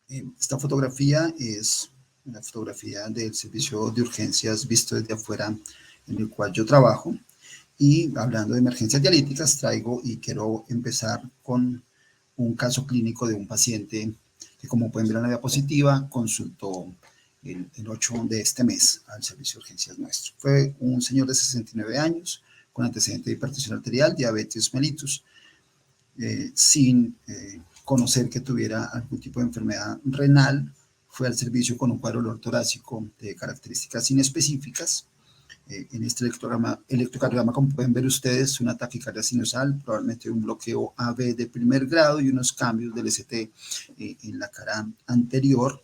Esta fotografía es una fotografía del servicio de urgencias visto desde afuera en el cual yo trabajo. Y hablando de emergencias dialíticas, traigo y quiero empezar con un caso clínico de un paciente que, como pueden ver en la diapositiva, consultó el 8 de este mes al servicio de urgencias nuestro. Fue un señor de 69 años con antecedente de hipertensión arterial, diabetes mellitus, sin conocer que tuviera algún tipo de enfermedad renal. Fue al servicio con un cuadro de dolor torácico de características inespecíficas. En este electrocardiograma, como pueden ver ustedes, una taquicardia sinusal, probablemente un bloqueo AB de primer grado y unos cambios del ST en la cara anterior.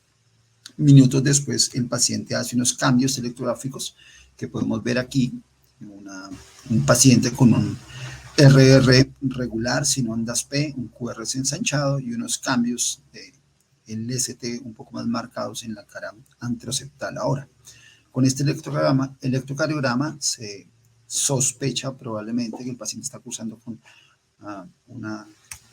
Minutos después, el paciente hace unos cambios electrográficos que podemos ver aquí. Un paciente con un RR regular, sin ondas P, un QRS ensanchado y unos cambios del ST un poco más marcados en la cara anteroseptal. Ahora, con este electrocardiograma se sospecha probablemente que el paciente está cursando con una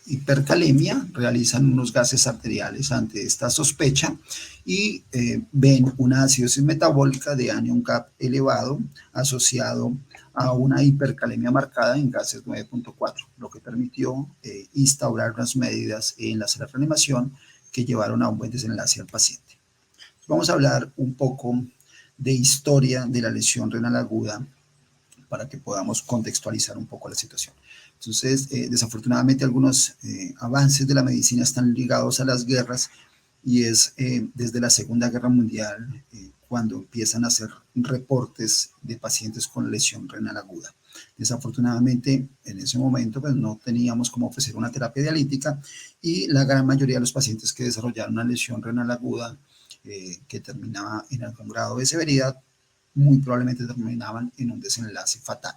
hipercalemia, realizan unos gases arteriales ante esta sospecha y ven una acidosis metabólica de anion CAP elevado asociado a una hipercalemia marcada en gases 9.4, lo que permitió instaurar unas medidas en la sala de reanimación que llevaron a un buen desenlace al paciente. Vamos a hablar un poco de historia de la lesión renal aguda para que podamos contextualizar un poco la situación. Entonces, desafortunadamente, algunos avances de la medicina están ligados a las guerras y es desde la Segunda Guerra Mundial cuando empiezan a hacer reportes de pacientes con lesión renal aguda. Desafortunadamente, en ese momento pues, no teníamos cómo ofrecer una terapia dialítica y la gran mayoría de los pacientes que desarrollaron una lesión renal aguda que terminaba en algún grado de severidad, muy probablemente terminaban en un desenlace fatal.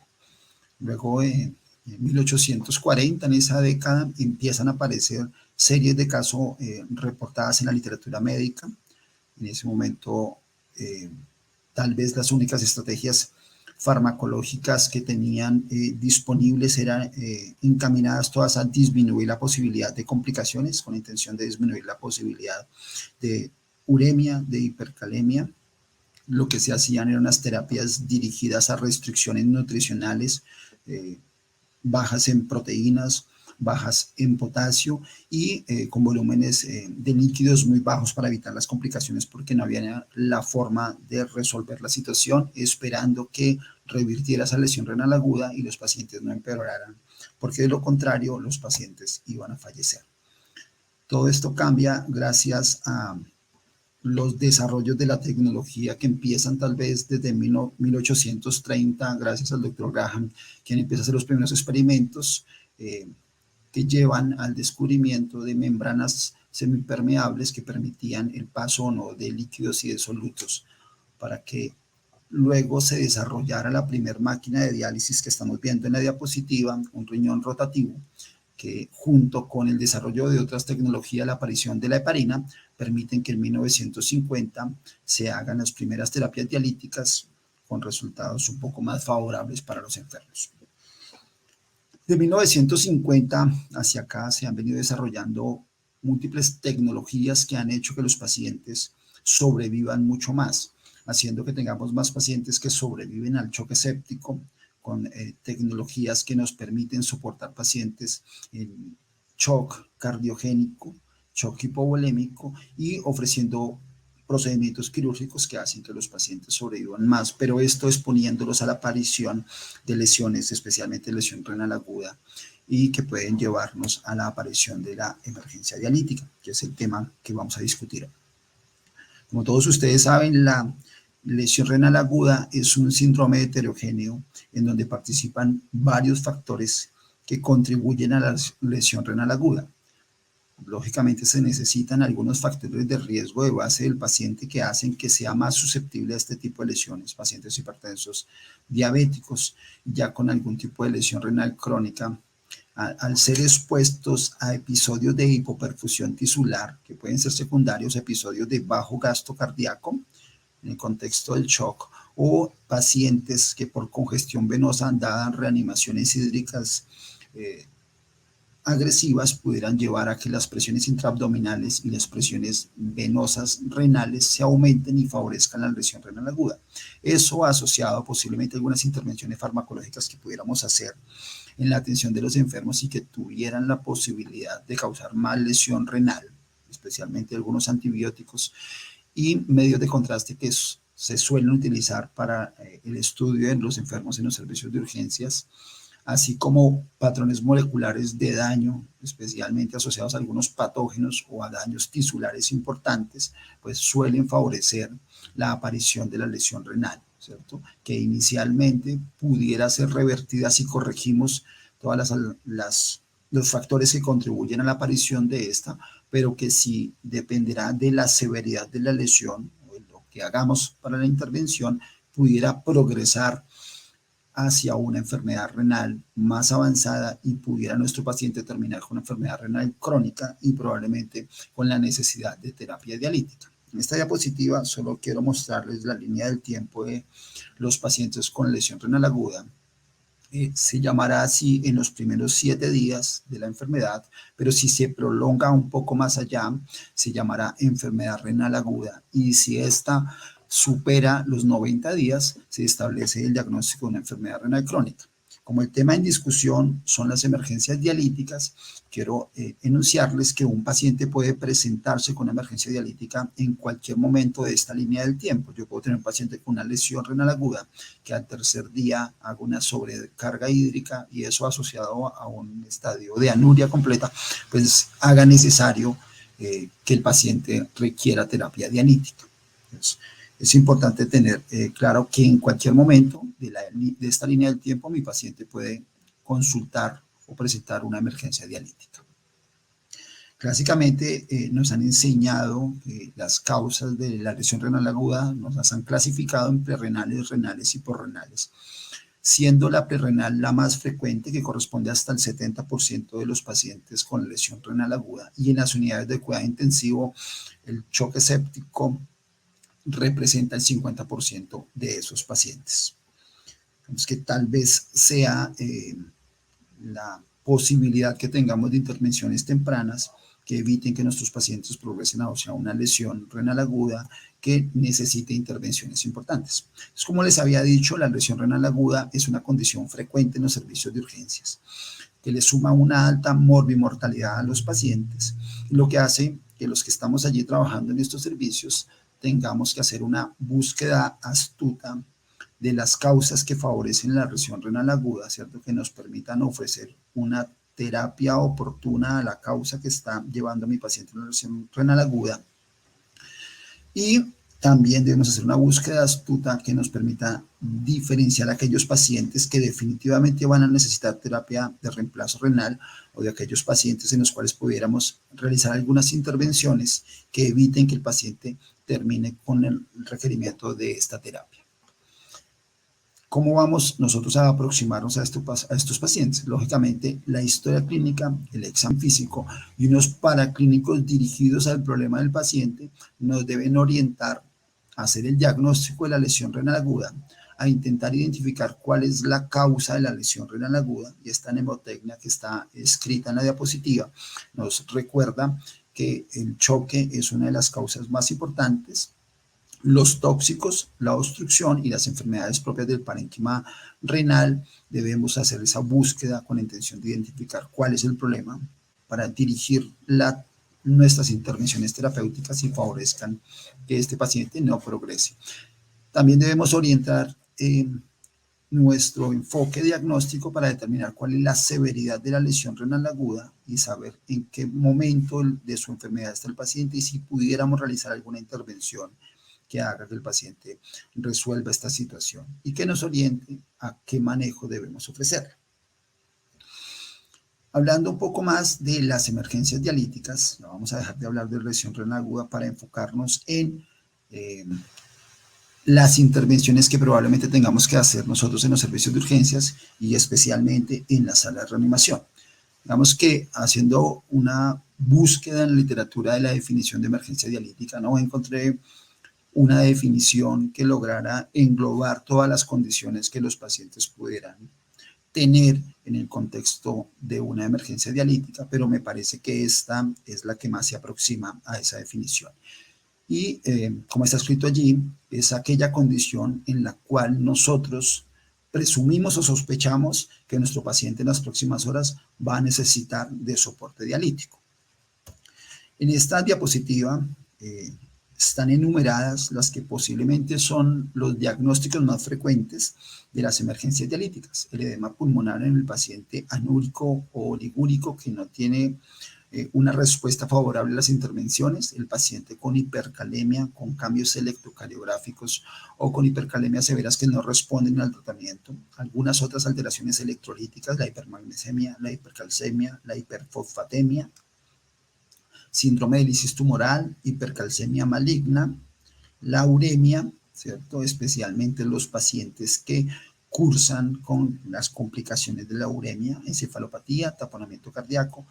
Luego, en 1840, en esa década, empiezan a aparecer series de casos reportadas en la literatura médica. En ese momento, tal vez las únicas estrategias farmacológicas que tenían disponibles eran encaminadas todas a disminuir la posibilidad de complicaciones, con la intención de disminuir la posibilidad de uremia, de hipercalemia. Lo que se hacían eran unas terapias dirigidas a restricciones nutricionales, bajas en proteínas, bajas en potasio y con volúmenes de líquidos muy bajos para evitar las complicaciones porque no había la forma de resolver la situación esperando que revirtiera esa lesión renal aguda y los pacientes no empeoraran, porque de lo contrario los pacientes iban a fallecer. Todo esto cambia gracias a los desarrollos de la tecnología que empiezan tal vez desde 1830, gracias al doctor Graham, quien empieza a hacer los primeros experimentos que llevan al descubrimiento de membranas semipermeables que permitían el paso o no de líquidos y de solutos para que luego se desarrollara la primera máquina de diálisis que estamos viendo en la diapositiva, un riñón rotativo, que junto con el desarrollo de otras tecnologías, la aparición de la heparina, permiten que en 1950 se hagan las primeras terapias dialíticas con resultados un poco más favorables para los enfermos. De 1950 hacia acá se han venido desarrollando múltiples tecnologías que han hecho que los pacientes sobrevivan mucho más, haciendo que tengamos más pacientes que sobreviven al choque séptico, con tecnologías que nos permiten soportar pacientes en shock cardiogénico, shock hipovolémico y ofreciendo procedimientos quirúrgicos que hacen que los pacientes sobrevivan más, pero esto exponiéndolos a la aparición de lesiones, especialmente lesión renal aguda, y que pueden llevarnos a la aparición de la emergencia dialítica, que es el tema que vamos a discutir. Como todos ustedes saben, la lesión renal aguda es un síndrome heterogéneo en donde participan varios factores que contribuyen a la lesión renal aguda. Lógicamente se necesitan algunos factores de riesgo de base del paciente que hacen que sea más susceptible a este tipo de lesiones, pacientes hipertensos, diabéticos, ya con algún tipo de lesión renal crónica, al ser expuestos a episodios de hipoperfusión tisular, que pueden ser secundarios a episodios de bajo gasto cardíaco, en el contexto del shock, o pacientes que por congestión venosa, dadas reanimaciones hídricas agresivas pudieran llevar a que las presiones intraabdominales y las presiones venosas renales se aumenten y favorezcan la lesión renal aguda. Eso asociado a posiblemente algunas intervenciones farmacológicas que pudiéramos hacer en la atención de los enfermos y que tuvieran la posibilidad de causar más lesión renal, especialmente algunos antibióticos y medios de contraste que se suelen utilizar para el estudio en los enfermos en los servicios de urgencias, así como patrones moleculares de daño, especialmente asociados a algunos patógenos o a daños tisulares importantes, pues suelen favorecer la aparición de la lesión renal, ¿cierto? Que inicialmente pudiera ser revertida si corregimos todas los factores que contribuyen a la aparición de esta, pero que sí dependerá de la severidad de la lesión o de lo que hagamos para la intervención, pudiera progresar hacia una enfermedad renal más avanzada y pudiera nuestro paciente terminar con una enfermedad renal crónica y probablemente con la necesidad de terapia dialítica. En esta diapositiva solo quiero mostrarles la línea del tiempo de los pacientes con lesión renal aguda. Se llamará así en los primeros 7 días de la enfermedad, pero si se prolonga un poco más allá, se llamará enfermedad renal aguda. Y si esta supera los 90 días, se establece el diagnóstico de una enfermedad renal crónica. Como el tema en discusión son las emergencias dialíticas, quiero enunciarles que un paciente puede presentarse con una emergencia dialítica en cualquier momento de esta línea del tiempo. Yo puedo tener un paciente con una lesión renal aguda que al tercer día haga una sobrecarga hídrica y eso asociado a un estadio de anuria completa, pues haga necesario que el paciente requiera terapia dialítica. Entonces, es importante tener claro que en cualquier momento de esta línea del tiempo mi paciente puede consultar o presentar una emergencia dialítica. Clásicamente nos han enseñado las causas de la lesión renal aguda, nos las han clasificado en prerrenales, renales y porrenales, siendo la prerrenal la más frecuente, que corresponde hasta el 70% de los pacientes con lesión renal aguda, y en las unidades de cuidado intensivo el choque séptico representa el 50% de esos pacientes. Entonces, que tal vez sea la posibilidad que tengamos de intervenciones tempranas que eviten que nuestros pacientes progresen hacia una lesión renal aguda que necesite intervenciones importantes. Entonces, como les había dicho, la lesión renal aguda es una condición frecuente en los servicios de urgencias que le suma una alta morbimortalidad a los pacientes, lo que hace que los que estamos allí trabajando en estos servicios tengamos que hacer una búsqueda astuta de las causas que favorecen la lesión renal aguda, ¿cierto? Que nos permitan ofrecer una terapia oportuna a la causa que está llevando a mi paciente a una lesión renal aguda. Y también debemos hacer una búsqueda astuta que nos permita diferenciar a aquellos pacientes que definitivamente van a necesitar terapia de reemplazo renal o de aquellos pacientes en los cuales pudiéramos realizar algunas intervenciones que eviten que el paciente termine con el requerimiento de esta terapia. ¿Cómo vamos nosotros a aproximarnos a estos pacientes? Lógicamente, la historia clínica, el examen físico y unos paraclínicos dirigidos al problema del paciente nos deben orientar a hacer el diagnóstico de la lesión renal aguda, a intentar identificar cuál es la causa de la lesión renal aguda, y esta mnemotecnia que está escrita en la diapositiva nos recuerda que el choque es una de las causas más importantes. Los tóxicos, la obstrucción y las enfermedades propias del parénquima renal, debemos hacer esa búsqueda con la intención de identificar cuál es el problema para dirigir nuestras intervenciones terapéuticas y favorezcan que este paciente no progrese. También debemos orientar nuestro enfoque diagnóstico para determinar cuál es la severidad de la lesión renal aguda y saber en qué momento de su enfermedad está el paciente y si pudiéramos realizar alguna intervención que haga que el paciente resuelva esta situación y que nos oriente a qué manejo debemos ofrecer. Hablando un poco más de las emergencias dialíticas, vamos a dejar de hablar de lesión renal aguda para enfocarnos en las intervenciones que probablemente tengamos que hacer nosotros en los servicios de urgencias y especialmente en la sala de reanimación. Digamos que haciendo una búsqueda en la literatura de la definición de emergencia dialítica, no encontré una definición que lograra englobar todas las condiciones que los pacientes pudieran tener en el contexto de una emergencia dialítica, pero me parece que esta es la que más se aproxima a esa definición. Y como está escrito allí, es aquella condición en la cual nosotros presumimos o sospechamos que nuestro paciente en las próximas horas va a necesitar de soporte dialítico. En esta diapositiva están enumeradas las que posiblemente son los diagnósticos más frecuentes de las emergencias dialíticas. El edema pulmonar en el paciente anúrico o oligúrico que no tiene una respuesta favorable a las intervenciones, el paciente con hipercalemia, con cambios electrocardiográficos o con hipercalemias severas que no responden al tratamiento, algunas otras alteraciones electrolíticas, la hipermagnesemia, la hipercalcemia, la hiperfosfatemia, síndrome de lisis tumoral, hipercalcemia maligna, la uremia, ¿cierto? Especialmente los pacientes que cursan con las complicaciones de la uremia, encefalopatía, taponamiento cardíaco,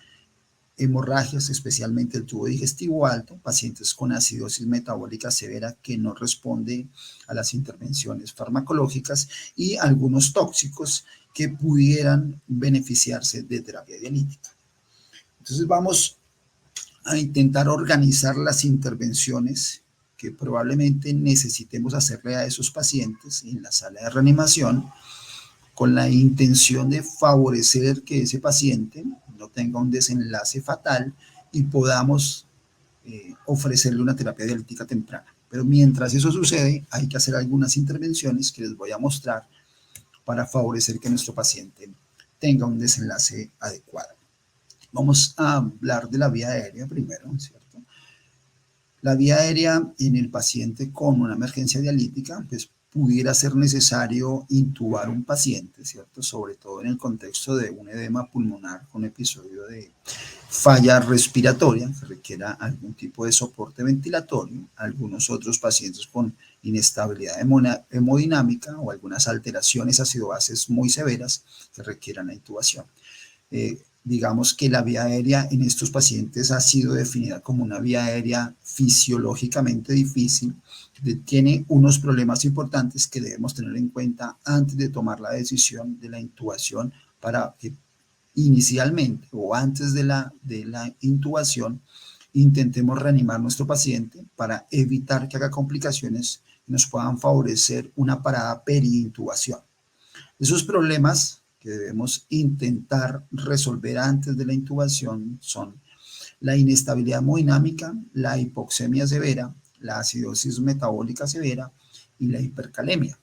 hemorragias, especialmente el tubo digestivo alto, pacientes con acidosis metabólica severa que no responde a las intervenciones farmacológicas y algunos tóxicos que pudieran beneficiarse de terapia dialítica. Entonces vamos a intentar organizar las intervenciones que probablemente necesitemos hacerle a esos pacientes en la sala de reanimación con la intención de favorecer que ese paciente no tenga un desenlace fatal y podamos ofrecerle una terapia dialítica temprana. Pero mientras eso sucede, hay que hacer algunas intervenciones que les voy a mostrar para favorecer que nuestro paciente tenga un desenlace adecuado. Vamos a hablar de la vía aérea primero, ¿cierto? La vía aérea en el paciente con una emergencia dialítica, pues pudiera ser necesario intubar un paciente, ¿cierto? Sobre todo en el contexto de un edema pulmonar con episodio de falla respiratoria, que requiera algún tipo de soporte ventilatorio, algunos otros pacientes con inestabilidad hemodinámica o algunas alteraciones ácido-bases muy severas que requieran la intubación. Digamos que la vía aérea en estos pacientes ha sido definida como una vía aérea fisiológicamente difícil, tiene unos problemas importantes que debemos tener en cuenta antes de tomar la decisión de la intubación para que inicialmente o antes de la intubación intentemos reanimar a nuestro paciente para evitar que haga complicaciones y nos puedan favorecer una parada peri-intubación. Esos problemas que debemos intentar resolver antes de la intubación son la inestabilidad hemodinámica, la hipoxemia severa, la acidosis metabólica severa y la hipercalemia.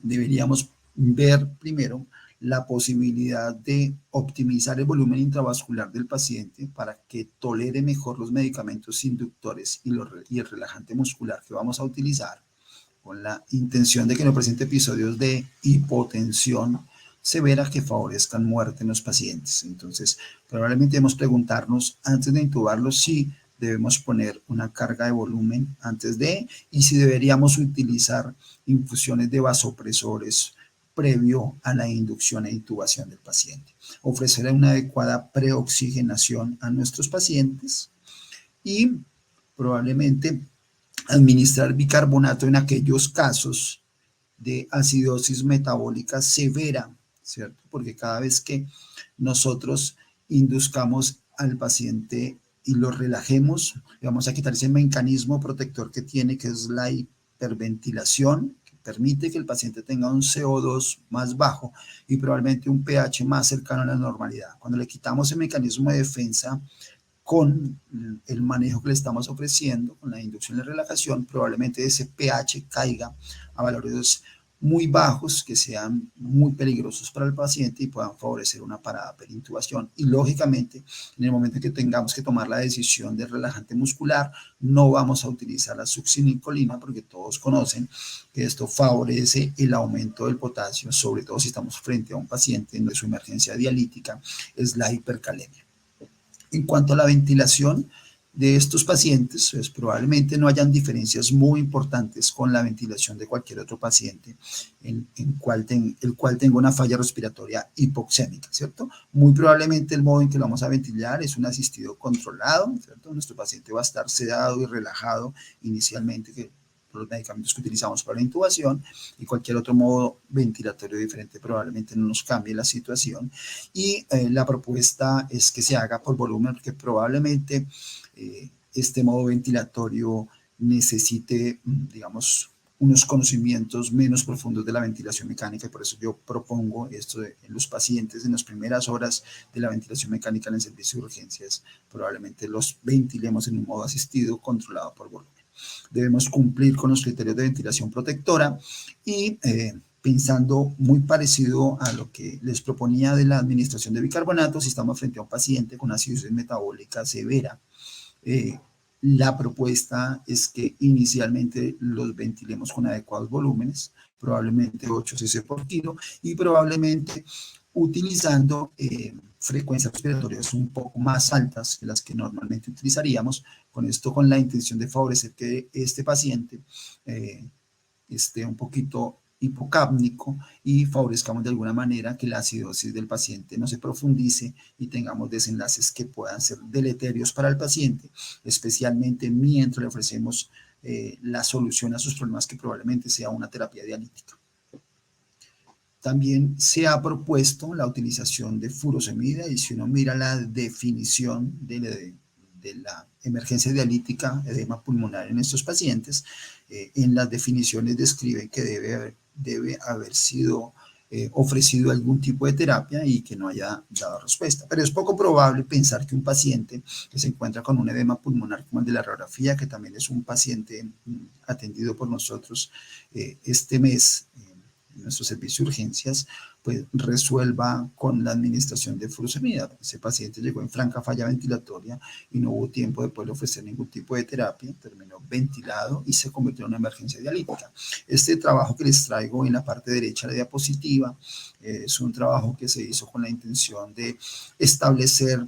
Deberíamos ver primero la posibilidad de optimizar el volumen intravascular del paciente para que tolere mejor los medicamentos inductores y el relajante muscular que vamos a utilizar, con la intención de que no presente episodios de hipotensión severa que favorezcan muerte en los pacientes. Entonces, probablemente debemos preguntarnos antes de intubarlos si debemos poner una carga de volumen antes de y si deberíamos utilizar infusiones de vasopresores previo a la inducción e intubación del paciente. Ofrecer una adecuada preoxigenación a nuestros pacientes y probablemente administrar bicarbonato en aquellos casos de acidosis metabólica severa, ¿cierto? Porque cada vez que nosotros induzcamos al paciente y lo relajemos, le vamos a quitar ese mecanismo protector que tiene, que es la hiperventilación, que permite que el paciente tenga un CO2 más bajo y probablemente un pH más cercano a la normalidad. Cuando le quitamos el mecanismo de defensa con el manejo que le estamos ofreciendo, con la inducción y relajación, probablemente ese pH caiga a valores muy bajos que sean muy peligrosos para el paciente y puedan favorecer una parada perintubación. Y lógicamente, en el momento en que tengamos que tomar la decisión de relajante muscular, no vamos a utilizar la succinicolina porque todos conocen que esto favorece el aumento del potasio, sobre todo si estamos frente a un paciente en su emergencia dialítica, es la hipercalemia. En cuanto a la ventilación de estos pacientes, pues probablemente no hayan diferencias muy importantes con la ventilación de cualquier otro paciente en el cual tenga una falla respiratoria hipoxémica, ¿cierto? Muy probablemente el modo en que lo vamos a ventilar es un asistido controlado, ¿cierto? Nuestro paciente va a estar sedado y relajado inicialmente, que los medicamentos que utilizamos para la intubación y cualquier otro modo ventilatorio diferente probablemente no nos cambie la situación. Y la propuesta es que se haga por volumen, porque probablemente este modo ventilatorio necesite, digamos, unos conocimientos menos profundos de la ventilación mecánica, y por eso yo propongo esto en los pacientes en las primeras horas de la ventilación mecánica en el servicio de urgencias, probablemente los ventilemos en un modo asistido controlado por volumen. Debemos cumplir con los criterios de ventilación protectora y pensando muy parecido a lo que les proponía de la administración de bicarbonatos, si estamos frente a un paciente con acidosis metabólica severa, la propuesta es que inicialmente los ventilemos con adecuados volúmenes, probablemente 8 cc por kilo, y probablemente utilizando frecuencias respiratorias un poco más altas que las que normalmente utilizaríamos, con esto con la intención de favorecer que este paciente esté un poquito hipocápnico y favorezcamos de alguna manera que la acidosis del paciente no se profundice y tengamos desenlaces que puedan ser deleterios para el paciente, especialmente mientras le ofrecemos la solución a sus problemas, que probablemente sea una terapia dialítica. También se ha propuesto la utilización de furosemida, y si uno mira la definición de la emergencia dialítica, edema pulmonar en estos pacientes, en las definiciones describe que debe haber sido ofrecido algún tipo de terapia y que no haya dado respuesta. Pero es poco probable pensar que un paciente que se encuentra con un edema pulmonar como el de la radiografía, que también es un paciente atendido por nosotros este mes, en nuestro servicio de urgencias, pues resuelva con la administración de furosemida. Ese paciente llegó en franca falla ventilatoria y no hubo tiempo de poder ofrecer ningún tipo de terapia, terminó ventilado y se convirtió en una emergencia dialítica. Este trabajo que les traigo en la parte derecha de la diapositiva es un trabajo que se hizo con la intención de establecer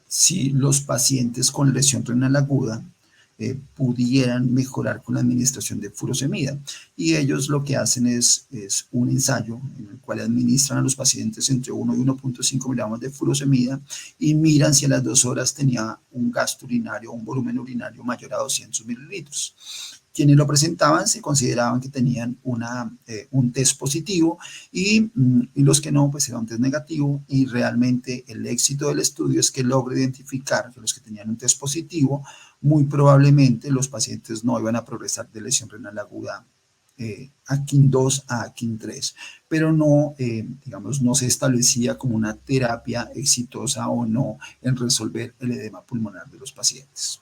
si los pacientes con lesión renal aguda pudieran mejorar con la administración de furosemida. Y ellos lo que hacen es un ensayo en el cual administran a los pacientes entre 1 y 1.5 miligramos de furosemida y miran si a las 2 horas tenía un gasto urinario, un volumen urinario mayor a 200 mililitros. Quienes lo presentaban se consideraban que tenían un test positivo y los que no, pues era un test negativo, y realmente el éxito del estudio es que logra identificar que los que tenían un test positivo, muy probablemente los pacientes no iban a progresar de lesión renal aguda a KIN 2 a KIN 3, pero no, digamos, no se establecía como una terapia exitosa o no en resolver el edema pulmonar de los pacientes.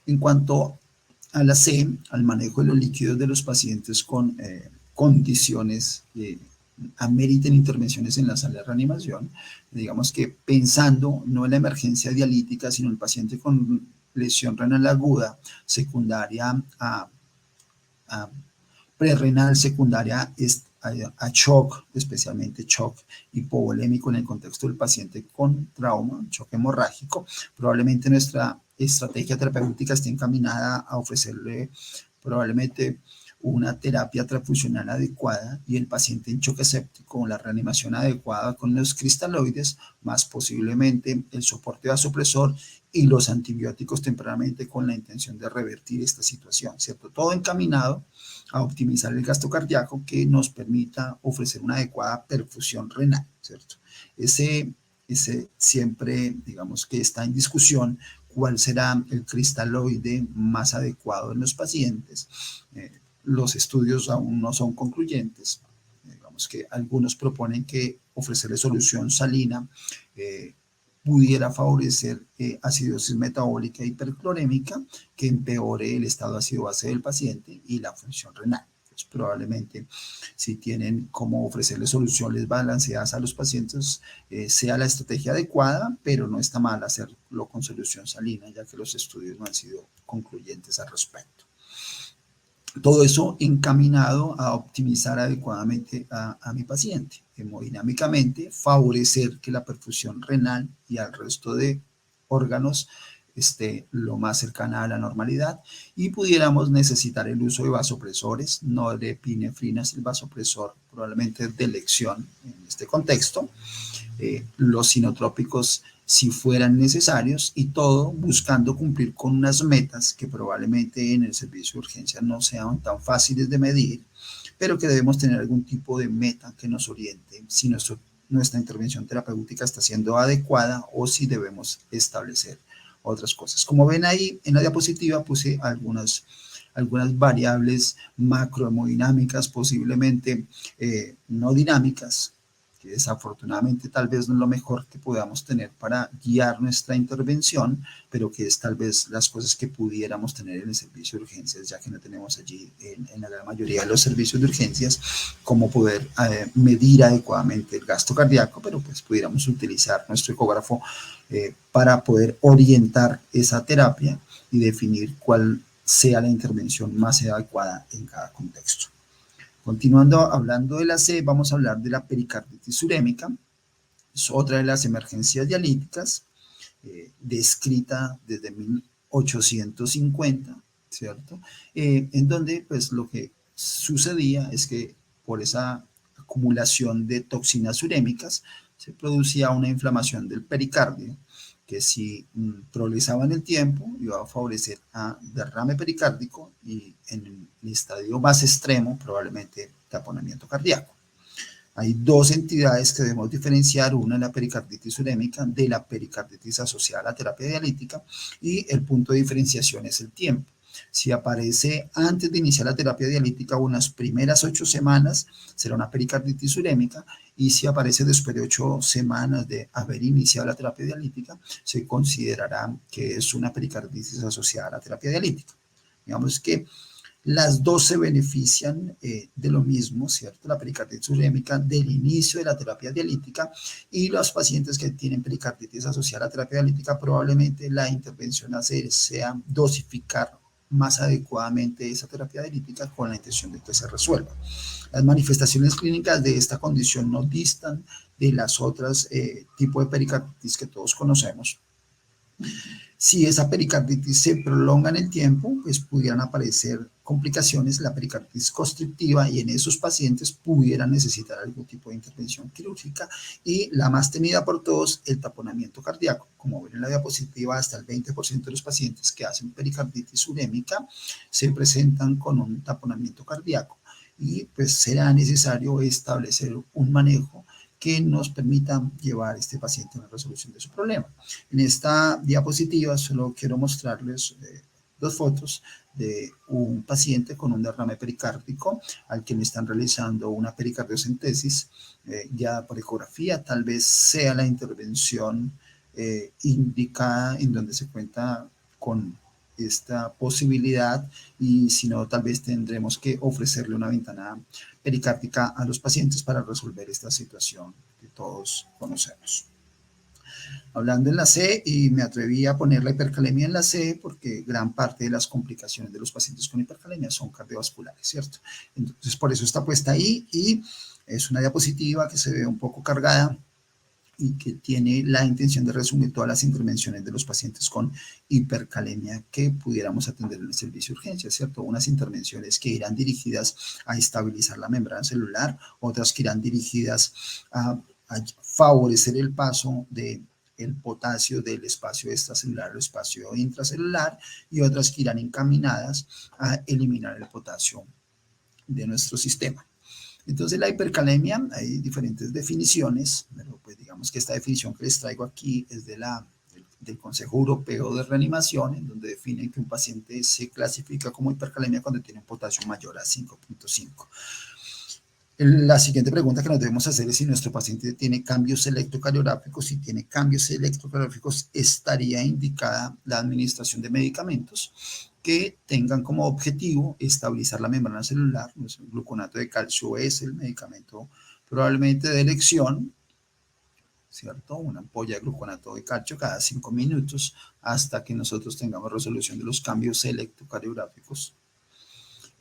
En cuanto a la C, al manejo de los líquidos de los pacientes con condiciones que ameriten intervenciones en la sala de reanimación, digamos que pensando no en la emergencia dialítica, sino en el paciente con lesión renal aguda secundaria a prerrenal, secundaria a shock, especialmente shock hipovolémico en el contexto del paciente con trauma, shock hemorrágico, probablemente nuestra estrategia terapéutica esté encaminada a ofrecerle probablemente una terapia transfusional adecuada y el paciente en choque séptico, la reanimación adecuada con los cristaloides, más posiblemente el soporte vasopresor y los antibióticos tempranamente, con la intención de revertir esta situación, ¿cierto? Todo encaminado a optimizar el gasto cardíaco que nos permita ofrecer una adecuada perfusión renal, ¿cierto? Ese siempre, digamos, que está en discusión cuál será el cristaloide más adecuado en los pacientes. Los estudios aún no son concluyentes. Digamos que algunos proponen que ofrecerle solución salina pudiera favorecer acidosis metabólica hiperclorémica que empeore el estado ácido-base del paciente y la función renal. Pues probablemente si tienen cómo ofrecerle soluciones balanceadas a los pacientes, sea la estrategia adecuada, pero no está mal hacerlo con solución salina, ya que los estudios no han sido concluyentes al respecto. Todo eso encaminado a optimizar adecuadamente a mi paciente, hemodinámicamente, favorecer que la perfusión renal y al resto de órganos esté lo más cercana a la normalidad, y pudiéramos necesitar el uso de vasopresores, no de epinefrinas, el vasopresor probablemente de elección en este contexto. Los sinotrópicos si fueran necesarios, y todo buscando cumplir con unas metas que probablemente en el servicio de urgencia no sean tan fáciles de medir, pero que debemos tener algún tipo de meta que nos oriente si nuestra intervención terapéutica está siendo adecuada o si debemos establecer otras cosas. Como ven ahí en la diapositiva puse algunas variables macrohemodinámicas, posiblemente no dinámicas, que desafortunadamente tal vez no es lo mejor que podamos tener para guiar nuestra intervención, pero que es tal vez las cosas que pudiéramos tener en el servicio de urgencias, ya que no tenemos allí en la gran mayoría de los servicios de urgencias cómo poder medir adecuadamente el gasto cardíaco, pero pues pudiéramos utilizar nuestro ecógrafo para poder orientar esa terapia y definir cuál sea la intervención más adecuada en cada contexto. Continuando hablando de la C, vamos a hablar de la pericarditis urémica. Es otra de las emergencias dialíticas, descrita desde 1850, ¿cierto? En donde pues lo que sucedía es que por esa acumulación de toxinas urémicas se producía una inflamación del pericardio, que si progresaba en el tiempo iba a favorecer a derrame pericárdico y en el estadio más extremo probablemente taponamiento cardíaco. Hay dos entidades que debemos diferenciar, una es la pericarditis urémica de la pericarditis asociada a la terapia dialítica, y el punto de diferenciación es el tiempo. Si aparece antes de iniciar la terapia dialítica o en las primeras 8 semanas, será una pericarditis urémica, y si aparece después de 8 semanas de haber iniciado la terapia dialítica, se considerará que es una pericarditis asociada a la terapia dialítica. Digamos que las dos se benefician de lo mismo, ¿cierto? La pericarditis urémica del inicio de la terapia dialítica, y los pacientes que tienen pericarditis asociada a la terapia dialítica probablemente la intervención a hacer sea dosificar más adecuadamente esa terapia dialítica con la intención de que se resuelva. Las manifestaciones clínicas de esta condición no distan de las otras tipos de pericarditis que todos conocemos. Si esa pericarditis se prolonga en el tiempo, pues pudieran aparecer complicaciones, la pericarditis constrictiva, y en esos pacientes pudieran necesitar algún tipo de intervención quirúrgica, y la más temida por todos, el taponamiento cardíaco. Como ven en la diapositiva, hasta el 20% de los pacientes que hacen pericarditis urémica se presentan con un taponamiento cardíaco, y pues será necesario establecer un manejo que nos permita llevar a este paciente a la resolución de su problema. En esta diapositiva solo quiero mostrarles dos fotos de un paciente con un derrame pericárdico al que le están realizando una pericardiocentesis ya por ecografía. Tal vez sea la intervención indicada en donde se cuenta con esta posibilidad, y si no, tal vez tendremos que ofrecerle una ventana pericárdica a los pacientes para resolver esta situación que todos conocemos. Hablando en la C, y me atreví a poner la hipercalemia en la C porque gran parte de las complicaciones de los pacientes con hipercalemia son cardiovasculares, ¿cierto? Entonces, por eso está puesta ahí, y es una diapositiva que se ve un poco cargada y que tiene la intención de resumir todas las intervenciones de los pacientes con hipercalemia que pudiéramos atender en el servicio de urgencia, ¿cierto? Unas intervenciones que irán dirigidas a estabilizar la membrana celular, otras que irán dirigidas a favorecer el paso del potasio del espacio extracelular al espacio intracelular, y otras que irán encaminadas a eliminar el potasio de nuestro sistema. Entonces, la hipercalemia, hay diferentes definiciones, pero pues digamos que esta definición que les traigo aquí es del Consejo Europeo de Reanimación, en donde definen que un paciente se clasifica como hipercalemia cuando tiene un potasio mayor a 5.5. La siguiente pregunta que nos debemos hacer es si nuestro paciente tiene cambios electrocardiográficos. Si tiene cambios electrocardiográficos, estaría indicada la administración de medicamentos que tengan como objetivo estabilizar la membrana celular. El gluconato de calcio es el medicamento probablemente de elección, ¿cierto? Una ampolla de gluconato de calcio cada 5 minutos hasta que nosotros tengamos resolución de los cambios electrocardiográficos.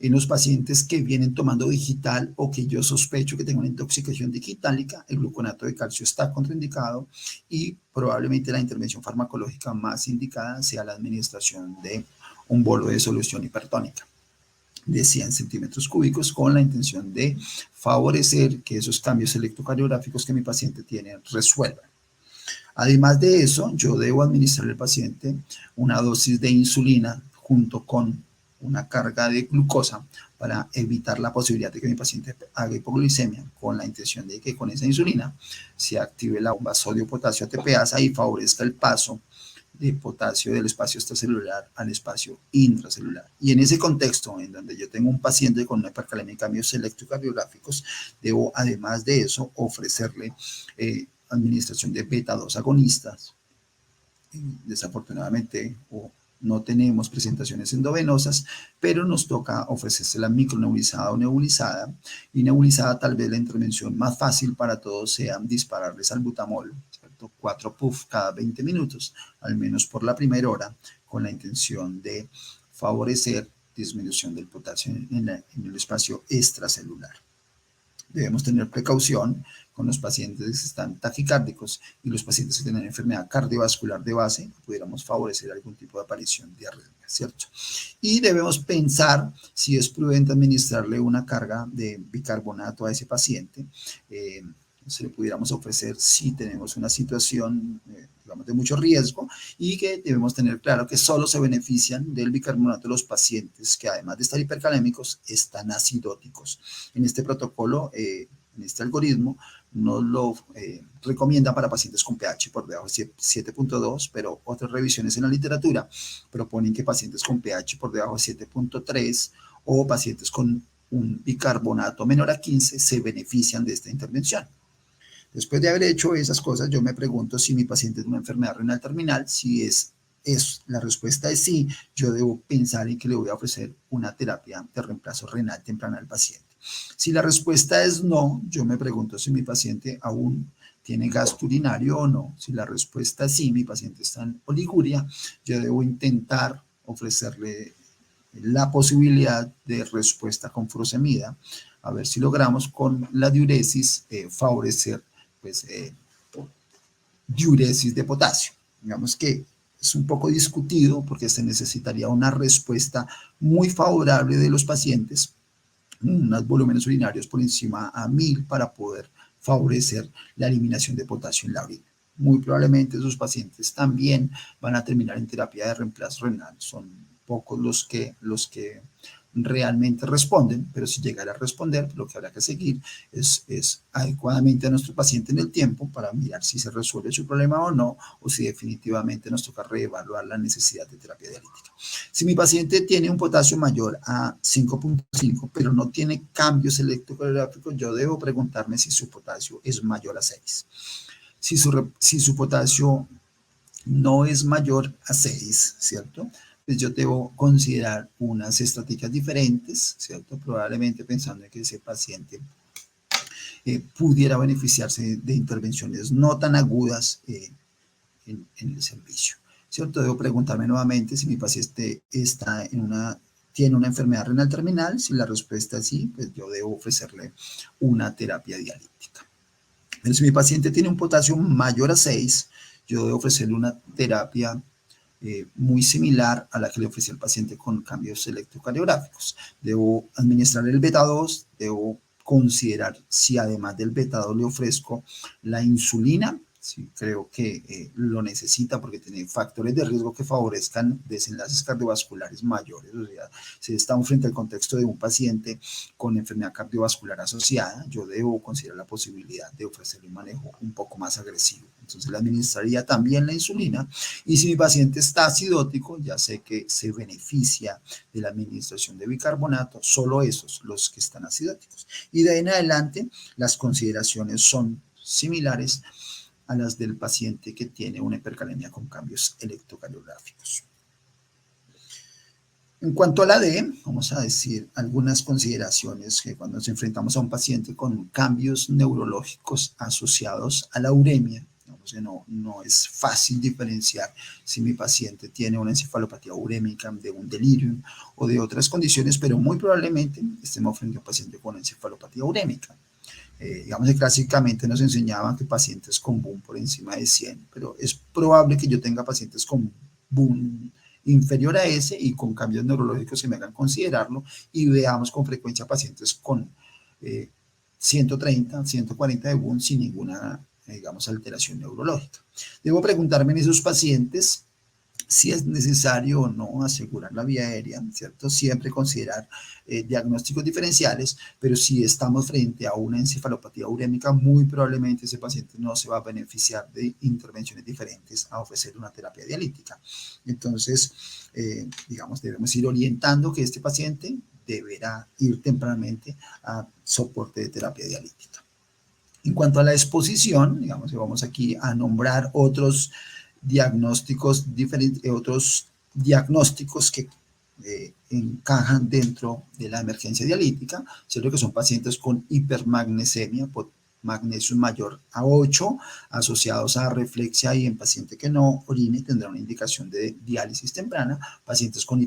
En los pacientes que vienen tomando digital o que yo sospecho que tengan una intoxicación digitálica, el gluconato de calcio está contraindicado, y probablemente la intervención farmacológica más indicada sea la administración de un bolo de solución hipertónica de 100 centímetros cúbicos con la intención de favorecer que esos cambios electrocardiográficos que mi paciente tiene resuelvan. Además de eso, yo debo administrar al paciente una dosis de insulina junto con una carga de glucosa para evitar la posibilidad de que mi paciente haga hipoglucemia, con la intención de que con esa insulina se active la bomba sodio-potasio ATPasa y favorezca el paso de potasio del espacio extracelular al espacio intracelular. Y en ese contexto, en donde yo tengo un paciente con una hipercalemia y cambios electrocardiográficos, debo, además de eso, ofrecerle administración de beta-2 agonistas. Desafortunadamente, no tenemos presentaciones endovenosas, pero nos toca ofrecérsela micronebulizada o nebulizada. Y nebulizada, tal vez la intervención más fácil para todos sea dispararles salbutamol, ¿cierto? 4 puff cada 20 minutos, al menos por la primera hora, con la intención de favorecer disminución del potasio en el espacio extracelular. Debemos tener precaución con los pacientes que están taquicárdicos y los pacientes que tienen enfermedad cardiovascular de base, pudiéramos favorecer algún tipo de aparición de arritmia, ¿cierto? Y debemos pensar si es prudente administrarle una carga de bicarbonato a ese paciente. Se le pudiéramos ofrecer si tenemos una situación, digamos, de mucho riesgo, y que debemos tener claro que solo se benefician del bicarbonato los pacientes que, además de estar hipercalémicos, están acidóticos. En este protocolo, en este algoritmo, nos lo recomienda para pacientes con pH por debajo de 7.2, pero otras revisiones en la literatura proponen que pacientes con pH por debajo de 7.3 o pacientes con un bicarbonato menor a 15 se benefician de esta intervención. Después de haber hecho esas cosas, yo me pregunto si mi paciente es una enfermedad renal terminal. Si la respuesta es sí, yo debo pensar en que le voy a ofrecer una terapia de reemplazo renal temprana al paciente. Si la respuesta es no, yo me pregunto si mi paciente aún tiene gasto urinario o no. Si la respuesta es sí, mi paciente está en oliguria, yo debo intentar ofrecerle la posibilidad de respuesta con furosemida, a ver si logramos con la diuresis favorecer pues, diuresis de potasio. Digamos que es un poco discutido porque se necesitaría una respuesta muy favorable de los pacientes, unos volúmenes urinarios por encima a 1000 para poder favorecer la eliminación de potasio en la orina. Muy probablemente esos pacientes también van a terminar en terapia de reemplazo renal. Son pocos los que realmente responden, pero si llegara a responder, lo que habrá que seguir es adecuadamente a nuestro paciente en el tiempo para mirar si se resuelve su problema o no, o si definitivamente nos toca reevaluar la necesidad de terapia dialítica. Si mi paciente tiene un potasio mayor a 5.5, pero no tiene cambios electrocardiográficos, yo debo preguntarme si su potasio es mayor a 6. Si su potasio no es mayor a 6, ¿cierto? Pues yo debo considerar unas estrategias diferentes, ¿cierto? Probablemente pensando en que ese paciente pudiera beneficiarse de intervenciones no tan agudas en el servicio, ¿cierto? Debo preguntarme nuevamente si mi paciente tiene una enfermedad renal terminal. Si la respuesta es sí, pues yo debo ofrecerle una terapia dialítica. Pero si mi paciente tiene un potasio mayor a 6, yo debo ofrecerle una terapia muy similar a la que le ofrecí al paciente con cambios electrocardiográficos. Debo administrar el beta-2, debo considerar si además del beta-2 le ofrezco la insulina, si creo que lo necesita porque tiene factores de riesgo que favorezcan desenlaces cardiovasculares mayores. O sea, si estamos frente al contexto de un paciente con enfermedad cardiovascular asociada, yo debo considerar la posibilidad de ofrecerle un manejo un poco más agresivo. Entonces le administraría también la insulina, y si mi paciente está acidótico, ya sé que se beneficia de la administración de bicarbonato, solo esos, los que están acidóticos. Y de ahí en adelante, las consideraciones son similares a las del paciente que tiene una hipercalemia con cambios electrocardiográficos. En cuanto a la D, vamos a decir algunas consideraciones que cuando nos enfrentamos a un paciente con cambios neurológicos asociados a la uremia, no es fácil diferenciar si mi paciente tiene una encefalopatía urémica de un delirium o de otras condiciones, pero muy probablemente estemos frente a un paciente con encefalopatía urémica. Digamos que clásicamente nos enseñaban que pacientes con BUN por encima de 100, pero es probable que yo tenga pacientes con BUN inferior a ese y con cambios neurológicos que me hagan considerarlo, y veamos con frecuencia pacientes con 130, 140 de BUN sin ninguna digamos, alteración neurológica. Debo preguntarme en esos pacientes si es necesario o no asegurar la vía aérea, ¿cierto? Siempre considerar diagnósticos diferenciales, pero si estamos frente a una encefalopatía urémica, muy probablemente ese paciente no se va a beneficiar de intervenciones diferentes a ofrecer una terapia dialítica. Entonces, digamos, debemos ir orientando que este paciente deberá ir tempranamente a soporte de terapia dialítica. En cuanto a la exposición, digamos que vamos aquí a nombrar otros diagnósticos diferentes, otros diagnósticos que encajan dentro de la emergencia dialítica, ¿cierto? Que son pacientes con hipermagnesemia, magnesio mayor a 8, asociados a reflexia, y en paciente que no orine tendrá una indicación de diálisis temprana. Pacientes con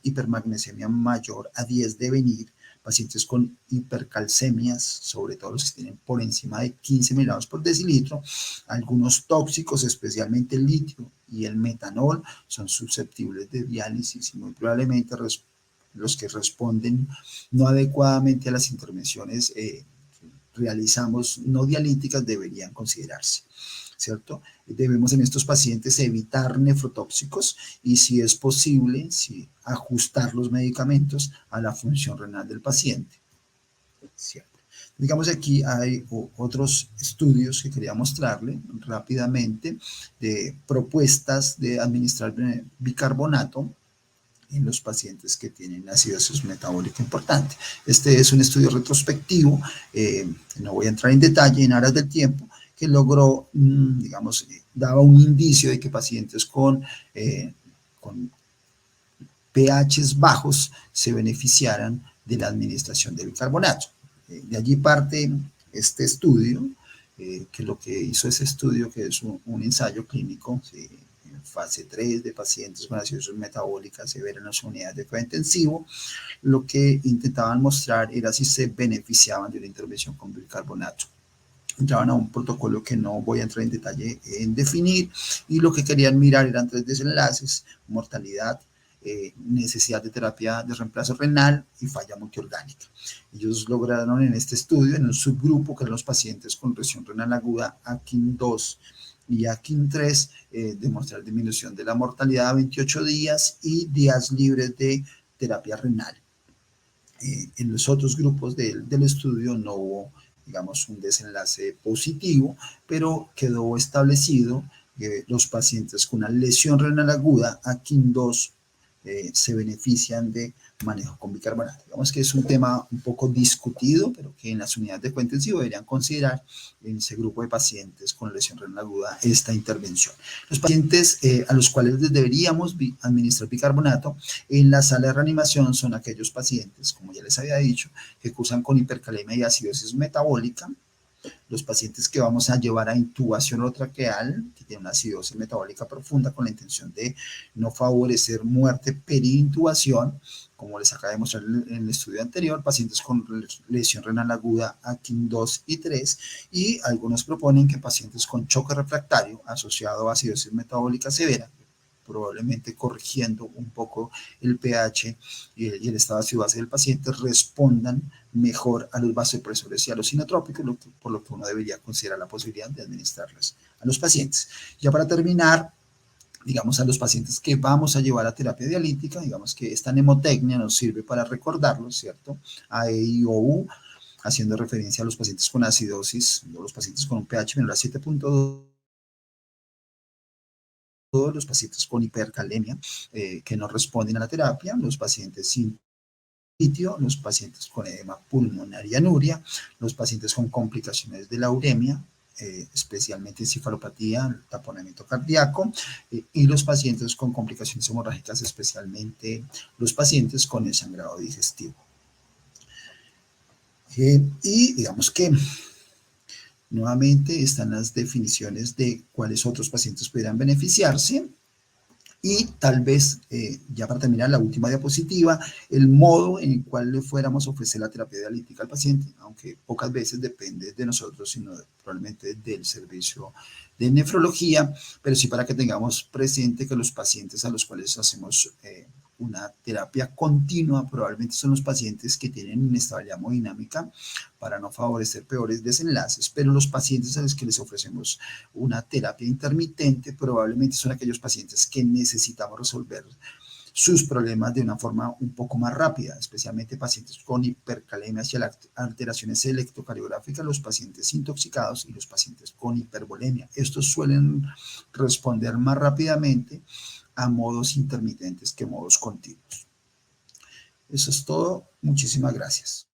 hipermagnesemia mayor a 10 de venir, pacientes con hipercalcemias, sobre todo los que tienen por encima de 15 miligramos por decilitro. Algunos tóxicos, especialmente el litio y el metanol, son susceptibles de diálisis y muy probablemente los que responden no adecuadamente a las intervenciones que realizamos no dialíticas deberían considerarse, ¿cierto? Debemos en estos pacientes evitar nefrotóxicos y, si es posible, ajustar los medicamentos a la función renal del paciente, ¿cierto? Digamos, aquí hay otros estudios que quería mostrarle rápidamente de propuestas de administrar bicarbonato en los pacientes que tienen acidosis metabólica importante. Este es un estudio retrospectivo, no voy a entrar en detalle en aras del tiempo, que logró, digamos, daba un indicio de que pacientes con pHs bajos se beneficiaran de la administración de bicarbonato. De allí parte este estudio, que lo que hizo ese estudio, que es un ensayo clínico, ¿sí?, en fase 3 de pacientes con acidosis metabólica severa en las unidades de cuidado intensivo, lo que intentaban mostrar era si se beneficiaban de una intervención con bicarbonato. Entraban a un protocolo que no voy a entrar en detalle en definir, y lo que querían mirar eran 3 desenlaces: mortalidad, necesidad de terapia de reemplazo renal y falla multiorgánica. Ellos lograron en este estudio, en un subgrupo que eran los pacientes con lesión renal aguda AKIN2 y AKIN3, demostrar disminución de la mortalidad a 28 días y días libres de terapia renal. En los otros grupos del estudio no hubo, digamos, un desenlace positivo, pero quedó establecido que los pacientes con una lesión renal aguda, AKIN2, se benefician de manejo con bicarbonato. Digamos que es un tema un poco discutido, pero que en las unidades de cuidado intensivo deberían considerar en ese grupo de pacientes con lesión renal aguda esta intervención. Los pacientes a los cuales deberíamos administrar bicarbonato en la sala de reanimación son aquellos pacientes, como ya les había dicho, que cursan con hipercalemia y acidosis metabólica. Los pacientes que vamos a llevar a intubación orotraqueal, que tienen una acidosis metabólica profunda, con la intención de no favorecer muerte peri-intubación, como les acabo de mostrar en el estudio anterior, pacientes con lesión renal aguda AKIN2 y 3, y algunos proponen que pacientes con choque refractario asociado a acidosis metabólica severa, probablemente corrigiendo un poco el pH y el estado ácido base del paciente, respondan mejor a los vasopresores y a los inotrópicos, por lo que uno debería considerar la posibilidad de administrarlos a los pacientes. Ya para terminar, digamos, a los pacientes que vamos a llevar a terapia dialítica, digamos que esta mnemotecnia nos sirve para recordarlos, ¿cierto? A, E, I, O, U, haciendo referencia a los pacientes con acidosis, los pacientes con un pH menor a 7.2, los pacientes con hipercalemia que no responden a la terapia, los pacientes sin litio, los pacientes con edema pulmonar y anuria, los pacientes con complicaciones de la uremia, especialmente encefalopatía, taponamiento cardíaco, y los pacientes con complicaciones hemorrágicas, especialmente los pacientes con el sangrado digestivo. Y digamos que nuevamente están las definiciones de cuáles otros pacientes pudieran beneficiarse. Y tal vez, ya para terminar, la última diapositiva, el modo en el cual le fuéramos a ofrecer la terapia dialítica al paciente, aunque pocas veces depende de nosotros, sino probablemente del servicio de nefrología, pero sí para que tengamos presente que los pacientes a los cuales hacemos una terapia continua. Probablemente son los pacientes que tienen inestabilidad hemodinámica para no favorecer peores desenlaces, pero los pacientes a los que les ofrecemos una terapia intermitente probablemente son aquellos pacientes que necesitamos resolver sus problemas de una forma un poco más rápida, especialmente pacientes con hipercalemias y alteraciones electrocardiográficas, los pacientes intoxicados y los pacientes con hipervolemia. Estos suelen responder más rápidamente a modos intermitentes que modos continuos. Eso es todo. Muchísimas gracias.